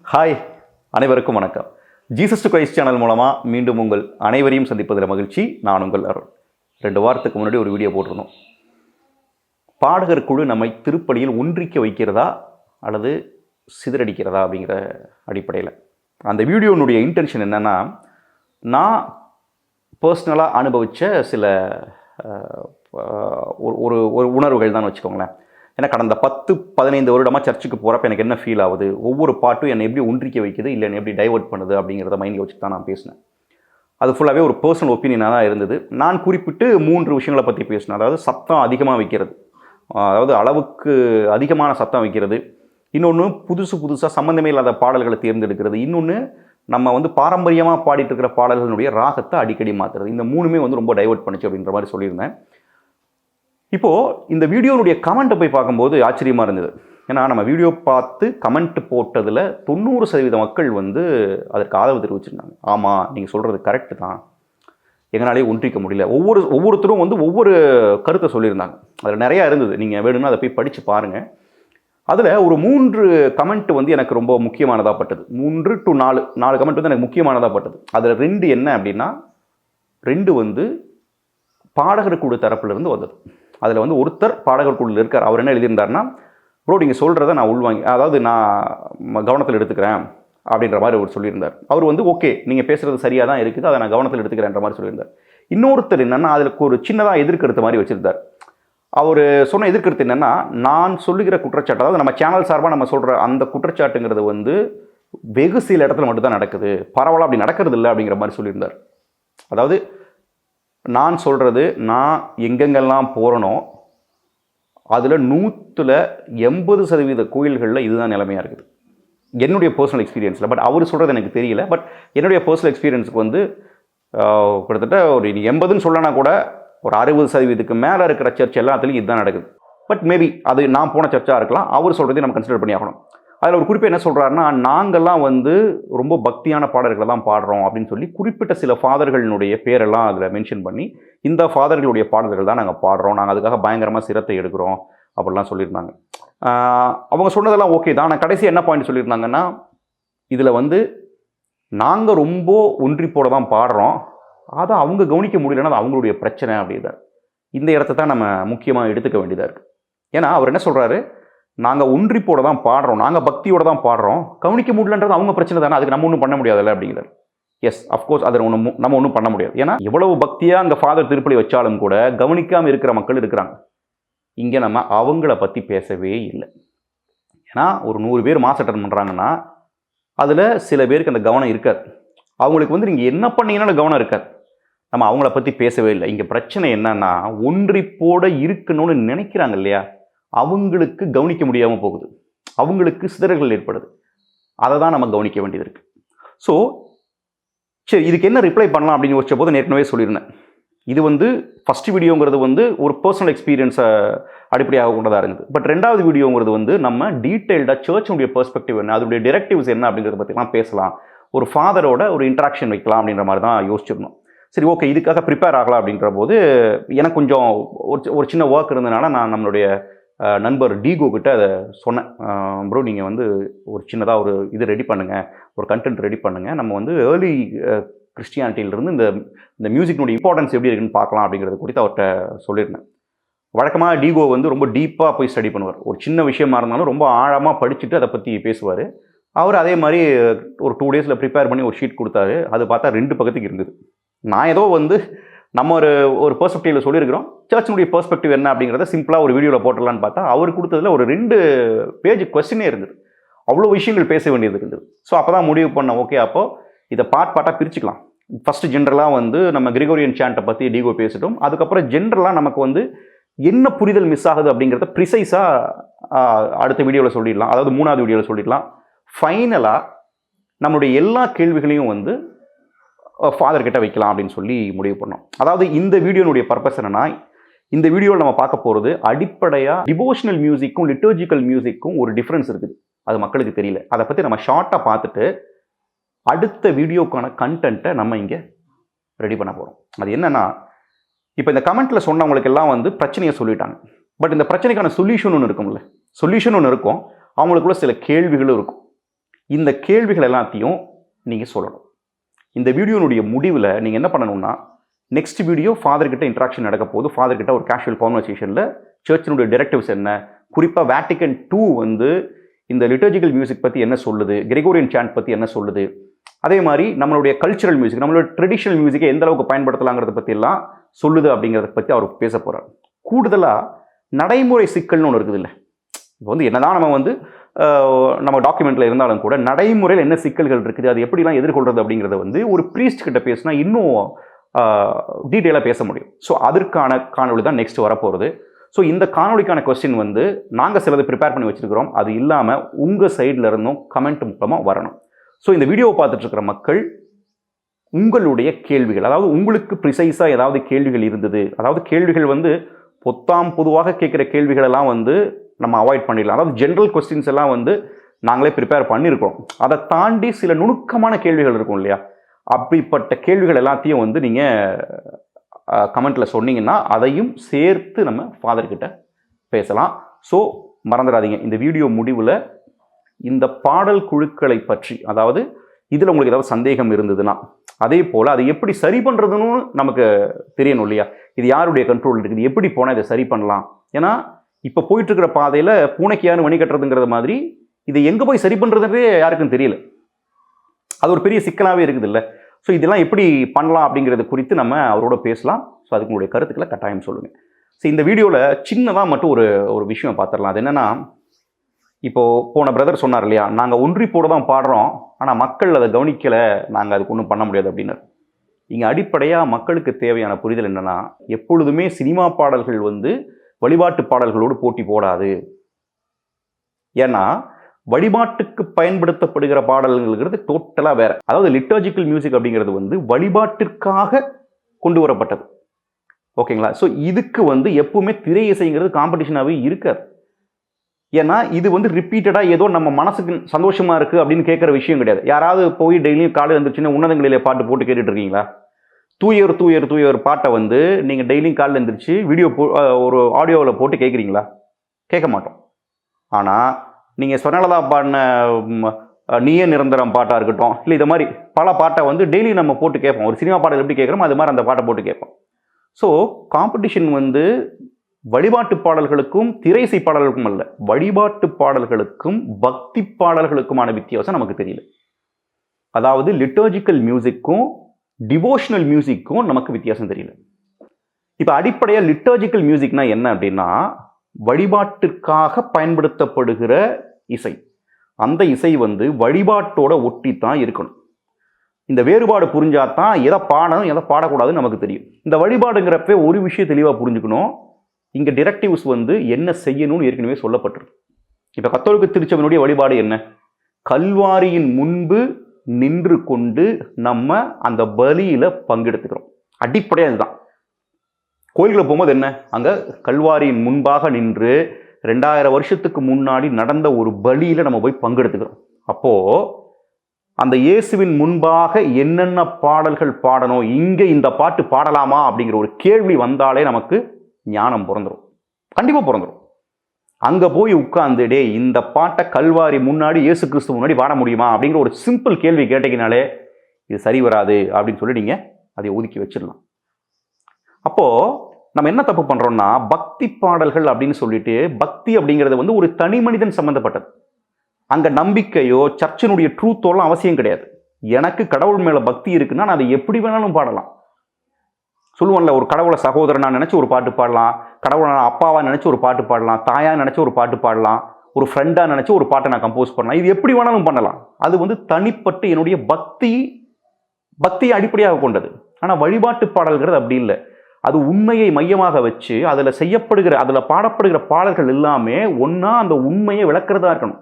Hi, அனைவருக்கும் வணக்கம். Jesus to Christ channel மூலமாக மீண்டும் உங்கள் அனைவரையும் சந்திப்பதில் மகிழ்ச்சி. நான் உங்கள் அருள். 2 வாரத்துக்கு முன்னாடி ஒரு வீடியோ போட்டிருந்தோம். பாடகர் குழு நம்மை திருப்பலியில் ஒன்றிக்க வைக்கிறதா அல்லது சிதறடிக்கிறதா அப்படிங்கிற அடிப்படையில். அந்த வீடியோனுடைய இன்டென்ஷன் என்னென்னா, நான் பர்சனலாக அனுபவித்த சில ஒரு உணர்வுகள் தான் வச்சுக்கோங்களேன். ஏன்னா கடந்த 10-15 வருடமாக சர்ச்சுக்கு போகிறப்ப எனக்கு என்ன ஃபீல் ஆகுது, ஒவ்வொரு பாட்டும் என்னை எப்படி ஒன்றிக்க வைக்குது, இல்லை என்னை எப்படி டைவர்ட் பண்ணுது அப்படிங்கிறத மைண்டில் வச்சுட்டு தான் நான் பேசினேன். அது ஃபுல்லாகவே ஒரு பர்சனல் ஒப்பீனியனாக தான் இருந்தது. நான் குறிப்பிட்டு 3 விஷயங்களை பற்றி பேசினேன். அதாவது சத்தம் அதிகமாக வைக்கிறது, அதாவது அளவுக்கு அதிகமான சத்தம் வைக்கிறது. இன்னொன்று புதுசாக சம்மந்தமே இல்லாத பாடல்களை தேர்ந்தெடுக்கிறது. இன்னொன்று நம்ம பாரம்பரியமாக பாடிட்டு இருக்கிற பாடல்களுடைய ராகத்தை அடிக்கடி மாற்றுறது. இந்த 3மே ரொம்ப டைவர்ட் பண்ணிச்சு அப்படின்ற மாதிரி சொல்லியிருந்தேன். இப்போது இந்த வீடியோனுடைய கமெண்ட்டை போய் பார்க்கும்போது ஆச்சரியமாக இருந்தது. ஏன்னா நம்ம வீடியோ பார்த்து கமெண்ட் போட்டதில் 90% மக்கள் அதற்கு ஆதரவு தெரிவிச்சிருந்தாங்க. ஆமாம், நீங்கள் சொல்கிறது கரெக்டு தான், எங்களாலே ஒன்றிக்க முடியல. ஒவ்வொருத்தரும் ஒவ்வொரு கருத்தை சொல்லியிருந்தாங்க. அதில் நிறையா இருந்தது. நீங்கள் வேணும்னா அதை போய் படித்து பாருங்கள். அதில் ஒரு 3 கமெண்ட் எனக்கு ரொம்ப முக்கியமானதாக பட்டது. 3 to 4 கமெண்ட் எனக்கு முக்கியமானதாக பட்டது. அதில் 2 என்ன அப்படின்னா, 2 பாடகர் குழு தரப்புலேருந்து வந்தது. அதில் ஒருத்தர் பாடகர் குழுவில் இருக்கார். அவர் என்ன எழுதியிருந்தார்னா, ப்ரோ நீங்கள் சொல்கிறத நான் உள்வாங்கி, அதாவது நான் கவனத்தில் எடுத்துக்கிறேன் அப்படின்ற மாதிரி அவர் சொல்லியிருந்தார். அவர் ஓகே நீங்கள் பேசுகிறது சரியாக தான் இருக்குது, அதை நான் கவனத்தில் எடுத்துக்கிறேன்ற மாதிரி சொல்லியிருந்தார். இன்னொருத்தர் என்னென்னா, அதில் ஒரு சின்னதாக எதிர்கருத்து மாதிரி வச்சுருந்தார். அவர் சொன்ன எதிர்கருத்து என்னென்னா, நான் சொல்லுகிற குற்றச்சாட்டு, அதாவது நம்ம சேனல் சார்பாக நம்ம சொல்கிற அந்த குற்றச்சாட்டுங்கிறது வெகு சில இடத்துல மட்டும்தான் நடக்குது, பரவாயில்ல அப்படி நடக்கிறது இல்லை அப்படிங்கிற மாதிரி சொல்லியிருந்தார். அதாவது நான் சொல்கிறது, நான் எங்கெங்கெல்லாம் போகிறனோ அதில் 180% கோயில்களில் இதுதான் நிலைமையாக இருக்குது, என்னுடைய பர்சனல் எக்ஸ்பீரியன்ஸில். பட் அவர் சொல்கிறது எனக்கு தெரியல. பட் என்னுடைய பர்சனல் எக்ஸ்பீரியன்ஸுக்கு கிட்டத்தட்ட ஒரு 80ன்னு சொல்லனா கூட ஒரு 60%க்கு மேலே இருக்கிற சர்ச் எல்லாத்துலேயும் இதுதான் நடக்குது. பட் மேபி அது நான் போன சர்ச்சாக இருக்கலாம். அவர் சொல்கிறதையும் நம்ம கன்சிடர் பண்ணி ஆகணும். அதில் ஒரு குறிப்பிட்ட என்ன சொல்கிறாருன்னா, நாங்கள்லாம் ரொம்ப பக்தியான பாடல்களை தான் பாடுறோம் அப்படின்னு சொல்லி குறிப்பிட்ட சில ஃபாதர்களினுடைய பேரெல்லாம் அதில் மென்ஷன் பண்ணி, இந்த ஃபாதர்களுடைய பாடல்கள் தான் நாங்கள் பாடுறோம், நாங்கள் அதுக்காக பயங்கரமாக சிரத்தை எடுக்கிறோம் அப்படிலாம் சொல்லியிருந்தாங்க. அவங்க சொன்னதெல்லாம் ஓகே தான். நான் கடைசி என்ன பாயிண்ட் சொல்லியிருந்தாங்கன்னா, இதில் நாங்கள் ரொம்ப ஒன்றிப்போட தான் பாடுறோம், அதை அவங்க கவனிக்க முடியலன்னா அது அவங்களுடைய பிரச்சனை அப்படிதான். இந்த இடத்த தான் நம்ம முக்கியமாக எடுத்துக்க வேண்டியதாக இருக்குது. ஏன்னா அவர் என்ன சொல்கிறாரு, நாங்கள் ஒன்றிப்போட தான் பாடுறோம், நாங்கள் பக்தியோடு தான் பாடுறோம், கவனிக்க முடியலன்றது அவங்க பிரச்சனை தானே, அதுக்கு நம்ம ஒன்றும் பண்ண முடியாதுல்ல அப்படிங்கிறார். எஸ், அஃப்கோர்ஸ் அதில் நம்ம ஒன்றும் பண்ண முடியாது. ஏன்னா எவ்வளவு பக்தியாக அங்கே ஃபாதர் திருப்பலி வச்சாலும் கூட கவனிக்காமல் இருக்கிற மக்கள் இருக்கிறாங்க. இங்கே நம்ம அவங்கள பற்றி பேசவே இல்லை. ஏன்னா ஒரு 100 பேர் மாஸ் அட்டன் பண்ணுறாங்கன்னா அதில் சில பேருக்கு அந்த கவனம் இருக்காது. அவங்களுக்கு நீங்கள் என்ன பண்ணீங்கன்னாலும் கவனம் இருக்காது. நம்ம அவங்கள பற்றி பேசவே இல்லை. இங்கே பிரச்சனை என்னன்னா, ஒன்றிப்போட இருக்கணும்னு நினைக்கிறாங்க இல்லையா, அவங்களுக்கு கவனிக்க முடியாமல் போகுது, அவங்களுக்கு சிதறல்கள் ஏற்படுது. அதை தான் நம்ம கவனிக்க வேண்டியது இருக்குது. ஸோ சரி, இதுக்கு என்ன ரிப்ளை பண்ணலாம் அப்படின்னு யோசிச்ச போது ஏற்கனவே சொல்லியிருந்தேன். இது ஃபஸ்ட் வீடியோங்கிறது ஒரு பர்சனல் எக்ஸ்பீரியன்ஸை அடிப்படையாக கொண்டதாக இருந்தது. பட் 2வது வீடியோங்கிறது நம்ம டீட்டெயில்டாக சர்ச்சுடைய பெர்ஸ்பெக்டிவ் என்ன, அதோடைய டிரெக்டிவ்ஸ் என்ன அப்படிங்கிறத பற்றிலாம் பேசலாம், ஒரு ஃபாதரோட ஒரு இன்ட்ராக்ஷன் வைக்கலாம் அப்படின்ற மாதிரி தான் யோசிச்சிருந்தோம். சரி, ஓகே, இதுக்காக ப்ரிப்பேர் ஆகலாம் அப்படின்ற போது எனக்கு கொஞ்சம் ஒரு சின்ன ஒர்க் இருந்ததுனால நான் நம்மளுடைய நண்பர் டிகோ கிட்ட அதை சொன்னேன். ப்ரோ நீங்கள் ஒரு சின்னதாக ஒரு இது ரெடி பண்ணுங்கள், ஒரு கண்டென்ட் ரெடி பண்ணுங்கள், நம்ம ஏர்லி கிறிஸ்டியானிட்டியிலிருந்து இந்த மியூசிக்னுடைய இம்பார்ட்டன்ஸ் எப்படி இருக்குன்னு பார்க்கலாம் அப்படிங்கிறது குறித்து அவர்கிட்ட சொல்லியிருந்தேன். வழக்கமாக டிகோ ரொம்ப டீப்பாக போய் ஸ்டடி பண்ணுவார். ஒரு சின்ன விஷயமா இருந்தாலும் ரொம்ப ஆழமாக படிச்சுட்டு அதை பற்றி பேசுவார். அவர் அதே மாதிரி ஒரு 2 டேஸில் ப்ரிப்பேர் பண்ணி ஒரு ஷீட் கொடுத்தாரு. அது பார்த்தா 2 பக்கத்துக்கு இருந்தது. நான் ஏதோ நம்ம ஒரு பெர்ஸ்பெக்டிவில் சொல்லியிருக்கிறோம், சர்ச்சினுடைய பெர்ஸ்பெக்டிவ் என்ன அப்படிங்கிறத சிம்பிளாக ஒரு வீடியோவில் போட்டுடலான்னு பார்த்தா அவர் கொடுத்ததில் ஒரு 2 பேஜ் கொஸ்டினே இருந்தது. அவ்வளோ விஷயங்கள் பேச வேண்டியது இருந்தது. ஸோ அப்போ தான் முடிவு பண்ண, ஓகே அப்போது இதை பார்ட்டாக பிரிச்சுக்கலாம். ஃபஸ்ட்டு ஜென்ரலாக நம்ம கிரிகோரியன் சாண்ட்டை பற்றி டிகோ பேசிட்டோம். அதுக்கப்புறம் ஜென்ரலாக நமக்கு என்ன புரிதல் மிஸ் ஆகுது அப்படிங்கிறத ப்ரிசைஸாக அடுத்த வீடியோவில் சொல்லிடலாம், அதாவது 3வது வீடியோவில் சொல்லிடலாம். ஃபைனலாக நம்மளுடைய எல்லா கேள்விகளையும் ஃபாதர் கிட்ட வைக்கலாம் அப்படின்னு சொல்லி முடிவு பண்ணோம். அதாவது இந்த வீடியோனுடைய பர்பஸ் என்னன்னா, இந்த வீடியோவில் நம்ம பார்க்க போகிறது அடிப்படையாக டிவோஷனல் மியூசிக்கும் லிட்டர்ஜிக்கல் மியூசிக்கும் ஒரு டிஃப்ரென்ஸ் இருக்குது, அது மக்களுக்கு தெரியல. அதை பற்றி நம்ம ஷார்ட்டாக பார்த்துட்டு அடுத்த வீடியோக்கான கண்டென்ட்டை நம்ம இங்கே ரெடி பண்ண போகிறோம். அது என்னன்னா, இப்போ இந்த கமெண்ட்டில் சொன்னவங்களுக்கு எல்லாம் பிரச்சனையை சொல்லிட்டாங்க. பட் இந்த பிரச்சனைக்கான சொல்யூஷன் ஒன்று இருக்கும்ல, சொல்யூஷன் ஒன்று இருக்கும், அவங்களுக்குள்ள சில கேள்விகளும் இருக்கும். இந்த கேள்விகள் எல்லாத்தையும் நீங்கள் சொல்லணும். இந்த வீடியோனுடைய முடிவில் நீங்கள் என்ன பண்ணணும்னா, நெக்ஸ்ட் வீடியோ ஃபாதர்கிட்ட இன்ட்ராக்ஷன் நடக்க போது, ஃபாதர்கிட்ட ஒரு கேஷுவல் கான்வர்சேஷனில் சர்ச்சினுடைய டைரக்டிவ்ஸ் என்ன, குறிப்பாக வேட்டிகன் II வந்து இந்த லிட்டர்ஜிக்கல் மியூசிக் பற்றி என்ன சொல்லுது, கிரெகோரியன் சாண்ட் பற்றி என்ன சொல்லுது, அதே மாதிரி நம்மளுடைய கல்ச்சுரல் மியூசிக், நம்மளோட ட்ரெடிஷ்னல் மியூசிக்கை எந்த அளவுக்கு பயன்படுத்தலாங்கிறத பற்றியெல்லாம் சொல்லுது அப்படிங்கிறத பற்றி அவர் பேச போகிறார். கூடுதலாக நடைமுறை சிக்கல்னு ஒன்று இருக்குது இல்லை. இப்போ வந்து என்னதான் நம்ம வந்து நம்ம டாக்குமெண்ட்டில் இருந்தாலும் கூட நடைமுறையில் என்ன சிக்கல்கள் இருக்குது, அது எப்படிலாம் எதிர்கொள்கிறது அப்படிங்கிறத வந்து ஒரு ப்ரீஸ்ட் கிட்ட பேசினா இன்னும் டீட்டெயிலாக பேச முடியும். ஸோ அதற்கான காணொலி தான் நெக்ஸ்ட் வரப்போகிறது. ஸோ இந்த காணொலிக்கான கொஸ்டின் வந்து நாங்கள் சிலது ப்ரிப்பேர் பண்ணி வச்சுருக்கிறோம். அது இல்லாமல் உங்கள் சைடில் இருந்தும் கமெண்ட் மூலமாக வரணும். ஸோ இந்த வீடியோவை பார்த்துட்ருக்கிற மக்கள் உங்களுடைய கேள்விகள், அதாவது உங்களுக்கு ப்ரிசைஸாக ஏதாவது கேள்விகள் இருந்தது, அதாவது கேள்விகள் வந்து பொதுவாக கேட்குற கேள்விகளெல்லாம் வந்து நம்ம அவாய்ட் பண்ணிடலாம். அதாவது ஜென்ரல் கொஸ்டின்ஸ் எல்லாம் வந்து நாங்களே ப்ரிப்பேர் பண்ணியிருக்கோம். அதை தாண்டி சில நுணுக்கமான கேள்விகள் இருக்கும் இல்லையா, அப்படிப்பட்ட கேள்விகள் எல்லாத்தையும் வந்து நீங்கள் கமெண்ட்டில் சொன்னீங்கன்னா அதையும் சேர்த்து நம்ம ஃபாதர்கிட்ட பேசலாம். ஸோ மறந்துடாதீங்க, இந்த வீடியோ முடிவில் இந்த பாடல் குழுக்களை பற்றி, அதாவது இதில் உங்களுக்கு ஏதாவது சந்தேகம் இருந்ததுன்னா, அதே போல் அதை எப்படி சரி பண்ணுறதுன்னு நமக்கு தெரியணும் இல்லையா, இது யாருடைய கண்ட்ரோல் இருக்குது, எப்படி போனால் இதை சரி பண்ணலாம். ஏன்னா இப்போ போயிட்டுருக்கிற பாதையில் பூனைக்கியானு வணி கட்டுறதுங்கிறது மாதிரி இதை எங்கே போய் சரி பண்ணுறதுன்றே யாருக்கும் தெரியல. அது ஒரு பெரிய சிக்கலாகவே இருக்குது இல்லை. ஸோ இதெல்லாம் எப்படி பண்ணலாம் அப்படிங்கிறது குறித்து நம்ம அவரோட பேசலாம். ஸோ அதுக்கு உங்களுடைய கருத்துக்களை கட்டாயம் சொல்லுங்கள். ஸோ இந்த வீடியோவில் சின்னதாக மட்டும் ஒரு விஷயம் பார்த்துடலாம். அது என்னென்னா, இப்போது போன பிரதர் சொன்னார் இல்லையா, நாங்கள் ஒன்றிப்போட தான் பாடுறோம், ஆனால் மக்கள் அதை கவனிக்கலை, நாங்கள் அதுக்கு ஒன்றும் பண்ண முடியாது அப்படின்னு. இங்கே அடிப்படையாக மக்களுக்கு தேவையான புரிதல் என்னென்னா, எப்பொழுதுமே சினிமா பாடல்கள் வந்து வழிபாட்டு பாடல்களோடு போட்டி போடாது. ஏன்னா வழிபாட்டுக்கு பயன்படுத்தப்படுகிற பாடல்கள்ங்கிறது டோட்டலாக வேற. அதாவது லிட்டர்ஜிக்கல் மியூசிக் அப்படிங்கிறது வந்து வழிபாட்டிற்காக கொண்டு வரப்பட்டது. ஓகேங்களா? ஸோ இதுக்கு வந்து எப்பவுமே திரை இசைங்கிறது காம்படிஷனாகவே இருக்காது. ஏன்னா இது வந்து ரிப்பீட்டடாக ஏதோ நம்ம மனசுக்கு சந்தோஷமாக இருக்குது அப்படின்னு கேட்குற விஷயம் கிடையாது. யாராவது போய் டெய்லியும் காலையில் எழுந்திரிச்சுன்னா உன்னதங்களிலே பாட்டு போட்டு கேட்டுட்டு இருக்கீங்களா? தூயர் தூயர் தூயர் பாட்டை வந்து நீங்கள் டெய்லியும் காலையில் எழுந்திரிச்சு வீடியோ ஒரு ஆடியோவில் போட்டு கேட்குறீங்களா? கேட்க மாட்டோம். ஆனால் நீங்கள் சொன்னலதா பாடின நீயே நிரந்தரம் பாட்டாக இருக்கட்டும், இல்லை இது மாதிரி பல பாட்டை வந்து டெய்லி நம்ம போட்டு கேட்போம். ஒரு சினிமா பாடல் எப்படி கேட்குறோமோ அது மாதிரி அந்த பாட்டை போட்டு கேட்போம். ஸோ காம்படிஷன் வந்து வழிபாட்டு பாடல்களுக்கும் திரை இசை பாடல்களுக்கும் அல்ல, வழிபாட்டு பாடல்களுக்கும் பக்தி பாடல்களுக்குமான வித்தியாசம் நமக்கு தெரியல. அதாவது லிட்டர்ஜிக்கல் மியூசிக்கும் டிவோஷனல் மியூசிக்கும் நமக்கு வித்தியாசம் தெரியல. இப்போ அடிப்படையாக லிட்டர்ஜிக்கல் மியூசிக்னா என்ன அப்படின்னா, வழிபாட்டிற்காக பயன்படுத்தப்படுகிற இசை. அந்த இசை வந்து வழிபாட்டோட ஒட்டி தான் இருக்கணும். இந்த வேறுபாடு புரிஞ்சாதான் எதை பாடணும் எதை பாடக்கூடாதுன்னு நமக்கு தெரியும். இந்த வழிபாடுங்கிறப்ப ஒரு விஷயம் தெளிவாக புரிஞ்சுக்கணும். இங்கே டிரெக்டிவ்ஸ் வந்து என்ன செய்யணும்னு ஏற்கனவே சொல்லப்பட்டிருக்கு. இப்போ கத்தோலிக்க திருச்சபையினுடைய வழிபாடு என்ன? கல்வாரியின் முன்பு நின்று கொண்டு நம்ம அந்த பலியில் பங்கெடுத்துக்கிறோம். அடிப்படையாக இதுதான். கோயில்களை போகும்போது என்ன, அங்கே கல்வாரியின் முன்பாக நின்று 2000 வருஷத்துக்கு முன்னாடி நடந்த ஒரு பலியில் நம்ம போய் பங்கெடுத்துக்கிறோம். அப்போது அந்த இயேசுவின் முன்பாக என்னென்ன பாடல்கள் பாடணும், இங்கே இந்த பாட்டு பாடலாமா அப்படிங்கிற ஒரு கேள்வி வந்தாலே நமக்கு ஞானம் பிறந்துடும். கண்டிப்பாக பிறந்துடும். அங்கே போய் உட்கார்ந்து டே இந்த பாட்டை கல்வாரி முன்னாடி இயேசு கிறிஸ்து முன்னாடி பாட முடியுமா அப்படிங்கிற ஒரு சிம்பிள் கேள்வி கேட்டீங்கனாலே இது சரி வராது அப்படின்னு சொல்லி நீங்கள் அதை ஒதுக்கி வச்சிடலாம். அப்போது நம்ம என்ன தப்பு பண்ணுறோம்னா, பக்தி பாடல்கள் அப்படின்னு சொல்லிட்டு, பக்தி அப்படிங்கிறது வந்து ஒரு தனி மனிதன் சம்மந்தப்பட்டது. அங்கே நம்பிக்கையோ சர்ச்சினுடைய ட்ரூத்தோலாம் அவசியம் கிடையாது. எனக்கு கடவுள் மேலே பக்தி இருக்குன்னா நான் அதை எப்படி வேணாலும் பாடலாம். சொல்லுவோம்ல, ஒரு கடவுளை சகோதரனா நினச்சி ஒரு பாட்டு பாடலாம், கடவுளை அப்பாவா நினச்சி ஒரு பாட்டு பாடலாம், தாயா நினச்சி ஒரு பாட்டு பாடலாம், ஒரு ஃப்ரெண்டாக நினச்சி ஒரு பாட்டை நான் கம்போஸ் பண்ணலாம். இது எப்படி வேணாலும் பண்ணலாம். அது வந்து தனிப்பட்டு என்னுடைய பக்தியை அடிப்படையாக கொண்டது. ஆனால் வழிபாட்டு பாடல்கிறது அப்படி இல்லை. அது உண்மையை மையமாக வச்சு அதில் பாடப்படுகிற பாடல்கள் எல்லாமே ஒன்றா அந்த உண்மையை விளக்குறதா இருக்கணும்,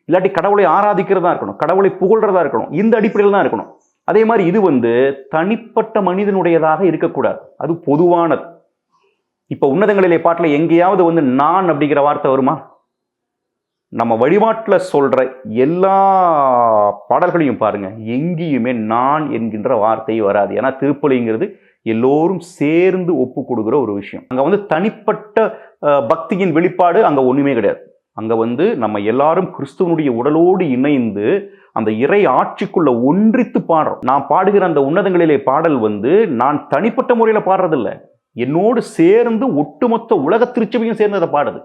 இல்லாட்டி கடவுளை ஆராதிக்கிறதா இருக்கணும், கடவுளை புகழ்றதா இருக்கணும். இந்த அடிப்படையில் தான் இருக்கணும். அதே மாதிரி இது வந்து தனிப்பட்ட மனிதனுடையதாக இருக்கக்கூடாது, அது பொதுவானது. இப்போ உன்னதங்களிலே பாட்டில் எங்கேயாவது வந்து நான் அப்படிங்கிற வார்த்தை வருமா? நம்ம வழிபாட்டில் சொல்கிற எல்லா பாடல்களையும் பாருங்க, எங்கேயுமே நான் என்கின்ற வார்த்தை வராது. ஏன்னா திருப்பலிங்கிறது எல்லோரும் சேர்ந்து ஒப்பு கொடுக்குற ஒரு விஷயம். அங்கே வந்து தனிப்பட்ட பக்தியின் வெளிப்பாடு அங்கே ஒன்றுமே கிடையாது. அங்கே வந்து நம்ம எல்லாரும் கிறிஸ்துவனுடைய உடலோடு இணைந்து அந்த இறை ஆட்சிக்குள்ள ஒன்றித்து பாடுறோம். நான் பாடுகிற அந்த உன்னதங்களிலே பாடல் வந்து நான் தனிப்பட்ட முறையில் பாடுறதில்லை, என்னோடு சேர்ந்து ஒட்டுமொத்த உலக திருச்சபையும் சேர்ந்து அதை பாடுது.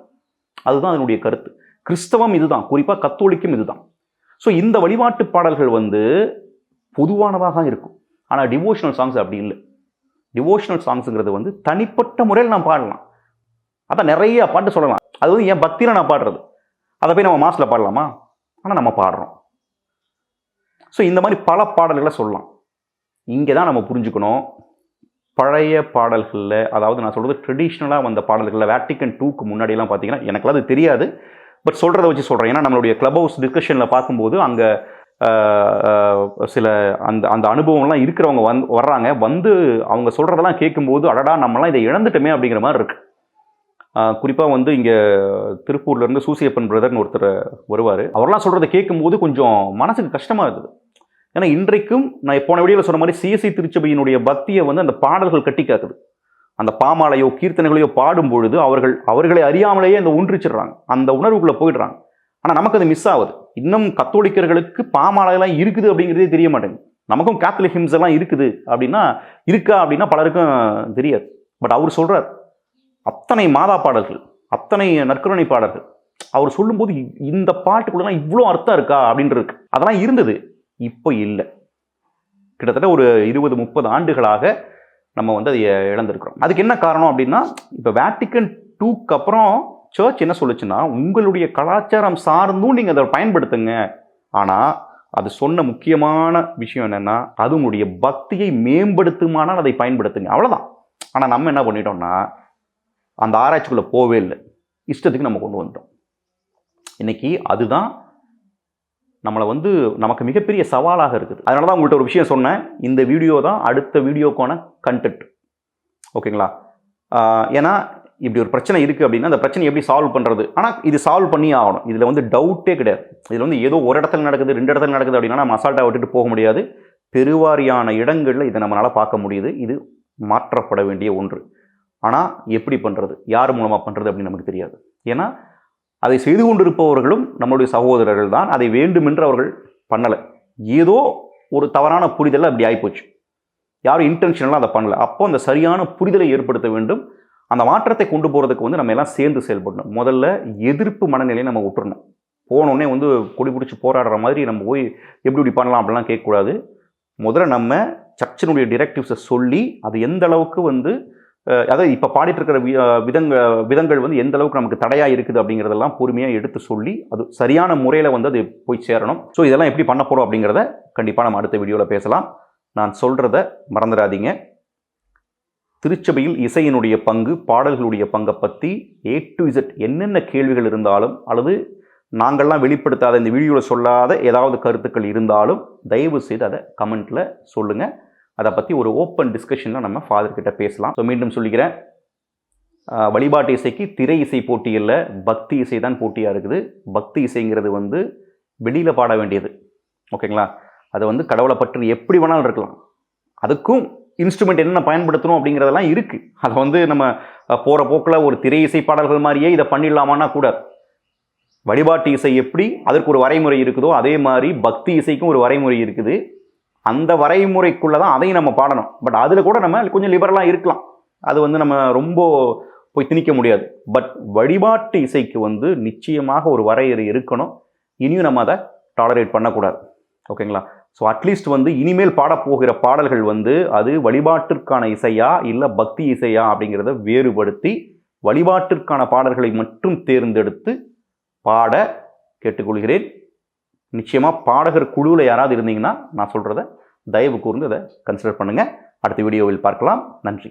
அதுதான் அதனுடைய கருத்து. கிறிஸ்தவம் இதுதான், குறிப்பாக கத்தோலிக்கும் இதுதான். ஸோ இந்த வழிபாட்டு பாடல்கள் வந்து பொதுவானதாக இருக்கும். ஆனால் டிவோஷனல் சாங்ஸ் அப்படி இல்லை. டிவோஷனல் சாங்ஸுங்கிறது வந்து தனிப்பட்ட முறையில் நான் பாடலாம். அதான் நிறைய பாட்டு சொல்லலாம். அது வந்து என் பக்தியில் நான் பாடுறது. அதை போய் நம்ம மாசில் பாடலாமா? ஆனால் நம்ம பாடுறோம். ஸோ இந்த மாதிரி பல பாடல்களை சொல்லலாம். இங்கே தான் நம்ம புரிஞ்சுக்கணும், பழைய பாடல்களில், அதாவது நான் சொல்கிறது ட்ரெடிஷ்னலாக வந்த பாடல்களில், வேட்டிக்கன் 2க்கு முன்னாடியெல்லாம் பார்த்தீங்கன்னா, எனக்குலாம் அது தெரியாது, பட் சொல்கிறத வச்சு சொல்கிறேன். ஏன்னா நம்மளுடைய கிளப் ஹவுஸ் டிஸ்கஷனில் பார்க்கும்போது அங்கே சில அந்த அந்த அனுபவம்லாம் இருக்கிறவங்க வர்றாங்க, வந்து அவங்க சொல்கிறதெல்லாம் கேட்கும்போது அடடா நம்மலாம் இதை இழந்துட்டோமே அப்படிங்கிற மாதிரி இருக்குது. குறிப்பாக வந்து இங்கே திருப்பூர்லேருந்து சூசியப்பன் பிரதர்னு ஒருத்தர் வருவார். அவரெல்லாம் சொல்கிறத கேட்கும்போது கொஞ்சம் மனசுக்கு கஷ்டமாக இருக்குது. ஏன்னா இன்றைக்கும் நான் போன வீடியோவில் சொன்ன மாதிரி சிஎஸ்ஐ திருச்சபையினுடைய பக்தியை வந்து அந்த பாடல்கள் கட்டி காக்குது. அந்த பாமாலையோ கீர்த்தனைகளையோ பாடும் பொழுது அவர்களை அறியாமலேயே அந்த ஒன்றிச்சிடுறாங்க, அந்த உணர்வுக்குள்ளே போயிடுறாங்க. ஆனால் நமக்கு அது மிஸ் ஆகுது. இன்னும் கத்தோலிக்கர்களுக்கு பாமாலையெல்லாம் இருக்குது அப்படிங்கிறதே தெரிய மாட்டேங்குது. நமக்கும் கேத்தலிக் ஹிம்ஸ் எல்லாம் இருக்குது அப்படின்னா இருக்கா அப்படின்னா பலருக்கும் தெரியாது. பட் அவர் சொல்கிறார், அத்தனை மாதா பாடல்கள், அத்தனை நற்கருணை பாடல்கள், அவர் சொல்லும்போது இந்த பாட்டுக்குள்ளலாம் இவ்வளோ அர்த்தம் இருக்கா அப்படின்ட்டு இருக்கு. அதெல்லாம் இருந்தது, இப்போ இல்லை. கிட்டத்தட்ட ஒரு 20-30 ஆண்டுகளாக நம்ம வந்து அதை இழந்திருக்கிறோம். அதுக்கு என்ன காரணம் அப்படின்னா, இப்போ வேட்டிக்கன் 2க்கு அப்புறம் சர்ச் என்ன சொல்லுச்சுன்னா, உங்களுடைய கலாச்சாரம் சார்ந்தும் நீங்கள் அதை பயன்படுத்துங்க. ஆனால் அது சொன்ன முக்கியமான விஷயம் என்னென்னா, அது உங்களுடைய பக்தியை மேம்படுத்துமானால் அதை பயன்படுத்துங்க, அவ்வளோதான். ஆனால் நம்ம என்ன பண்ணிட்டோம்னா, அந்த ஆராய்ச்சிக்குள்ளே போவே இல்லை, இஷ்டத்துக்கு நம்ம கொண்டு வந்துட்டோம். இன்னைக்கு அதுதான் நம்மளை வந்து நமக்கு மிகப்பெரிய சவாலாக இருக்குது. அதனால தான் உங்கள்கிட்ட ஒரு விஷயம் சொன்னேன், இந்த வீடியோ தான் அடுத்த வீடியோக்கான கண்டென்ட், ஓகேங்களா? ஏன்னா இப்படி ஒரு பிரச்சனை இருக்குது அப்படின்னா அந்த பிரச்சனை எப்படி சால்வ் பண்ணுறது? ஆனால் இது சால்வ் பண்ணி ஆகணும், இதில் வந்து டவுட்டே கிடையாது. இதில் வந்து ஏதோ ஒரு இடத்துல நடக்குது, 2 இடத்துல நடக்குது அப்படின்னா நம்ம அசால்ட்டாக விட்டுட்டு போக முடியாது. பெருவாரியான இடங்களில் இதை நம்மளால் பார்க்க முடியுது. இது மாற்றப்பட வேண்டிய ஒன்று. ஆனால் எப்படி பண்ணுறது, யார் மூலமாக பண்ணுறது அப்படின்னு நமக்கு தெரியாது. ஏன்னா அதை செய்து கொண்டிருப்பவர்களும் நம்மளுடைய சகோதரர்கள் தான். அதை வேண்டுமென்று அவர்கள் பண்ணலை, ஏதோ ஒரு தவறான புரிதல் அப்படி ஆகிப்போச்சு. யாரும் இன்டென்ஷனலாக அதை பண்ணலை. அப்போ அந்த சரியான புரிதலை ஏற்படுத்த வேண்டும். அந்த மாற்றத்தை கொண்டு போகிறதுக்கு வந்து நம்ம எல்லாம் சேர்ந்து செயல்படணும். முதல்ல எதிர்ப்பு மனநிலையை நம்ம விட்டுறணும். போனோடனே வந்து கொடி பிடிச்சி போராடுற மாதிரி நம்ம போய் எப்படி பண்ணலாம் அப்படிலாம் கேட்கக்கூடாது. முதல்ல நம்ம சர்ச்சினுடைய டிரெக்டிவ்ஸை சொல்லி அது எந்த அளவுக்கு வந்து அதாவது இப்போ பாடிட்டு இருக்கிற விதங்கள் வந்து எந்த அளவுக்கு நமக்கு தடையாக இருக்குது அப்படிங்கிறதெல்லாம் பொறுமையாக எடுத்து சொல்லி அது சரியான முறையில் வந்து அது போய் சேரணும். ஸோ இதெல்லாம் எப்படி பண்ண போகிறோம் அப்படிங்கிறத கண்டிப்பாக நம்ம அடுத்த வீடியோவில் பேசலாம். நான் சொல்கிறத மறந்துடாதீங்க. திருச்சபையில் இசையினுடைய பங்கு, பாடல்களுடைய பங்கை பற்றி A to Z என்னென்ன கேள்விகள் இருந்தாலும், அல்லது நாங்கள்லாம் வெளிப்படுத்தாத இந்த வீடியோவில் சொல்லாத ஏதாவது கருத்துக்கள் இருந்தாலும் தயவு செய்து அதை கமெண்ட்டில் சொல்லுங்கள். அதை பற்றி ஒரு ஓப்பன் டிஸ்கஷனில் நம்ம ஃபாதர்கிட்ட பேசலாம். ஸோ மீண்டும் சொல்லிக்கிறேன், வழிபாட்டு இசைக்கு திரை இசை போட்டி இல்லை, பக்தி இசை தான் போட்டியாக இருக்குது. பக்தி இசைங்கிறது வந்து வெளியில் பாட வேண்டியது, ஓகேங்களா? அதை வந்து கடவுளை பற்றி எப்படி வேணாலும் இருக்கலாம். அதுக்கும் இன்ஸ்ட்ருமெண்ட் என்னென்ன பயன்படுத்தணும் அப்படிங்கிறதெல்லாம் இருக்குது. அதை வந்து நம்ம போகிற போக்கில் ஒரு திரை இசை பாடல்கள் மாதிரியே இதை பண்ணிடலாமான்னா கூட, வழிபாட்டு இசை எப்படி அதற்கு ஒரு வரைமுறை இருக்குதோ அதே மாதிரி பக்தி இசைக்கும் ஒரு வரைமுறை இருக்குது. அந்த வரைமுறைக்குள்ளே தான் அதையும் நம்ம பாடணும். பட் அதில் கூட நம்ம கொஞ்சம் லிபரலாக இருக்கலாம். அது வந்து நம்ம ரொம்ப போய் திணிக்க முடியாது. பட் வழிபாட்டு இசைக்கு வந்து நிச்சயமாக ஒரு வரையறை இருக்கணும். இனியும் நம்ம அதை டாலரேட் பண்ணக்கூடாது, ஓகேங்களா? ஸோ அட்லீஸ்ட் வந்து இனிமேல் பாடப்போகிற பாடல்கள் வந்து அது வழிபாட்டிற்கான இசையா இல்லை பக்தி இசையா அப்படிங்கிறத வேறுபடுத்தி வழிபாட்டிற்கான பாடல்களை மட்டும் தேர்ந்தெடுத்து பாட கேட்டுக்கொள்கிறேன். நிச்சயமாக பாடகர் குழுவில் யாராவது இருந்தீங்கன்னா நான் சொல்கிறத தயவு கூர்ந்து அதை கன்சிடர் பண்ணுங்கள். அடுத்த வீடியோவில் பார்க்கலாம். நன்றி.